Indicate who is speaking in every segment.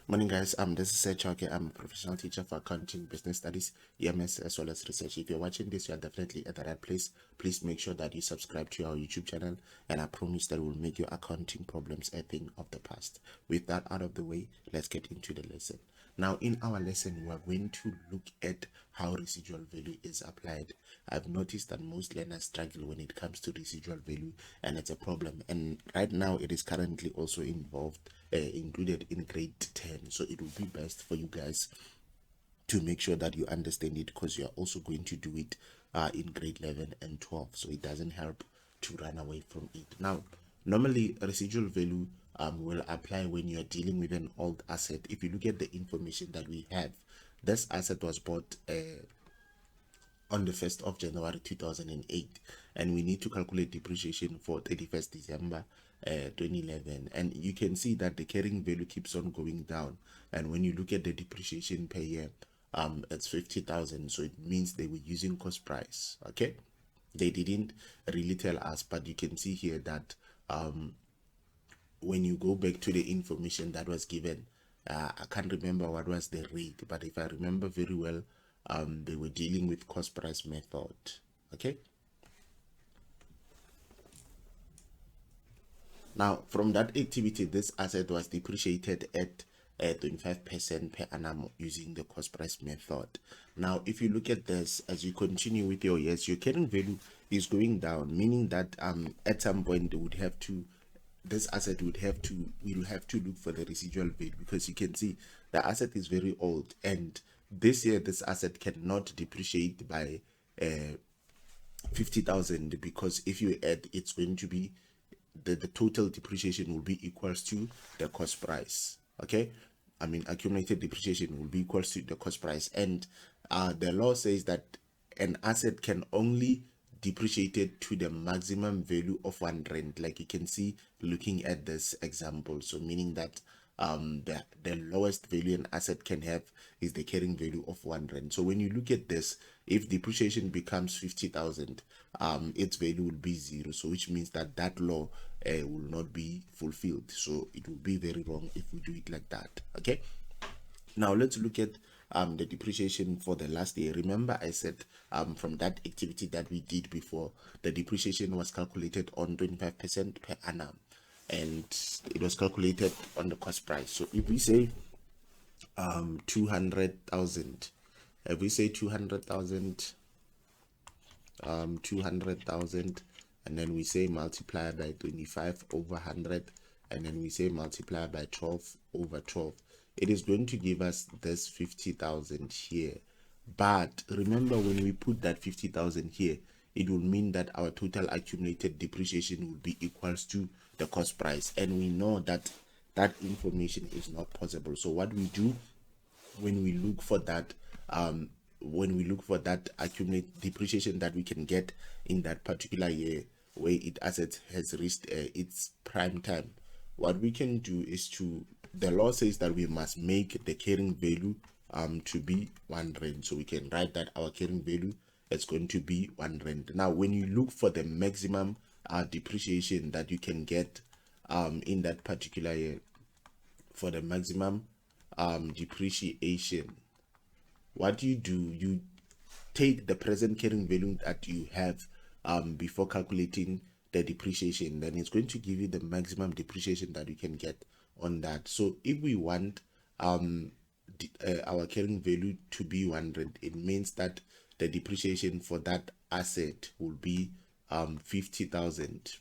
Speaker 1: Morning guys, this is Chauke. I'm a professional teacher for accounting, business studies, EMS as well as research. If you're watching this, you are definitely at the right place. Please make sure that you subscribe to our YouTube channel, and I promise that we'll make your accounting problems a thing of the past. With that out of the way, let's get into the lesson. Now in our lesson, we are going to look at how residual value is applied. I've noticed that most learners struggle when it comes to residual value, and it's a problem. And right now it is currently also included in grade 10, so it will be best for you guys to make sure that you understand it, because you are also going to do it in grade 11 and 12, so it doesn't help to run away from it. Now normally residual value will apply when you are dealing with an old asset. If you look at the information that we have, this asset was bought on the 1st of January 2008, and we need to calculate depreciation for 31st December 2011, and you can see that the carrying value keeps on going down. And when you look at the depreciation per year, it's 50,000, so it means they were using cost price. Okay, they didn't really tell us, but you can see here that when you go back to the information that was given, I can't remember what was the rate, but if I remember very well, they were dealing with cost price method. Okay, now from that activity, this asset was depreciated at 25% per annum using the cost price method. Now if you look at this, as you continue with your years, your carrying value is going down, meaning that at some point they would have to, this asset would have to, we'll have to look for the residual value, because you can see the asset is very old, and this year this asset cannot depreciate by 50,000, because if you add, it's going to be the total depreciation will be equals to the cost price. Okay, I mean accumulated depreciation will be equals to the cost price, and the law says that an asset can only depreciated to the maximum value of 1 rand, like you can see looking at this example. So meaning that the lowest value an asset can have is the carrying value of 1 rand. So when you look at this, if depreciation becomes 50,000, its value will be 0, so which means that that law will not be fulfilled. So it will be very wrong if we do it like that. Okay, now let's look at the depreciation for the last year. Remember I said from that activity that we did before, the depreciation was calculated on 25% per annum, and it was calculated on the cost price. So if we say 200,000, if we say 200,000, 200,000, and then we say multiply by 25 over 100, and then we say multiply by 12 over 12, it is going to give us this 50,000 here. But remember, when we put that 50,000 here, it will mean that our total accumulated depreciation will be equals to the cost price, and we know that that information is not possible. So what we do when we look for that accumulated depreciation that we can get in that particular year where it asset has reached its prime time, what we can do is to, the law says that we must make the carrying value to be 1 rand. So we can write that our carrying value is going to be 1 rand. Now when you look for the maximum depreciation that you can get in that particular year, for the maximum depreciation, what you do, you take the present carrying value that you have before calculating the depreciation, then it's going to give you the maximum depreciation that you can get on that. So if we want our carrying value to be 1 rand, it means that the depreciation for that asset will be 50,000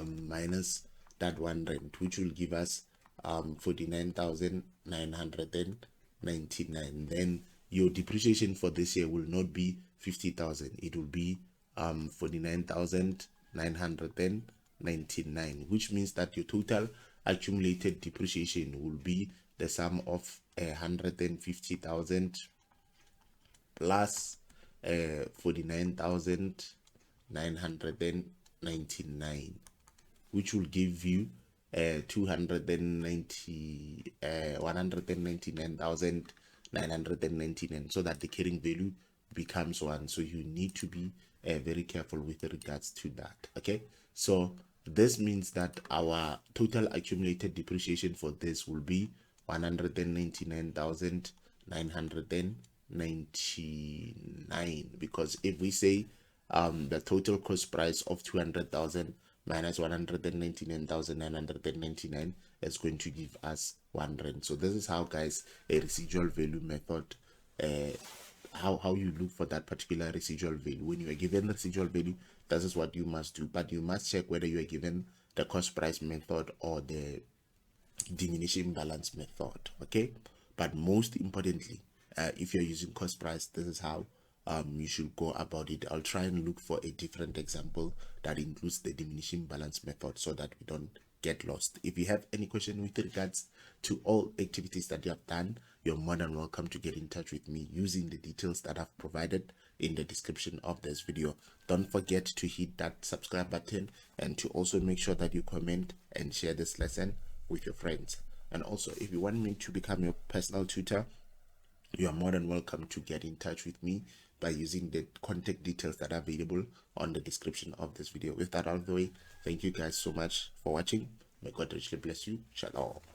Speaker 1: minus that 1 rand, which will give us 49,999. Then your depreciation for this year will not be 50,000, it will be 49,999, which means that your total accumulated depreciation will be the sum of 150,000 plus 49,999, which will give you 199,999, so that the carrying value becomes 1. So you need to be very careful with regards to that. Okay, so this means that our total accumulated depreciation for this will be 199,999, because if we say the total cost price of 200,000 minus 199,999 is going to give us 1 rand. So this is how, guys, a residual value method, how you look for that particular residual value. When you are given residual value, this is what you must do, but you must check whether you are given the cost price method or the diminishing balance method. Okay, but most importantly, if you're using cost price, this is how you should go about it. I'll try and look for a different example that includes the diminishing balance method so that we don't get lost. If you have any question with regards to all activities that you have done, you're more than welcome to get in touch with me using the details that I've provided in the description of this video. Don't forget to hit that subscribe button and to also make sure that you comment and share this lesson with your friends. And also, if you want me to become your personal tutor, you are more than welcome to get in touch with me by using the contact details that are available on the description of this video. With that out of the way, thank you guys so much for watching. May God richly bless you. Shalom.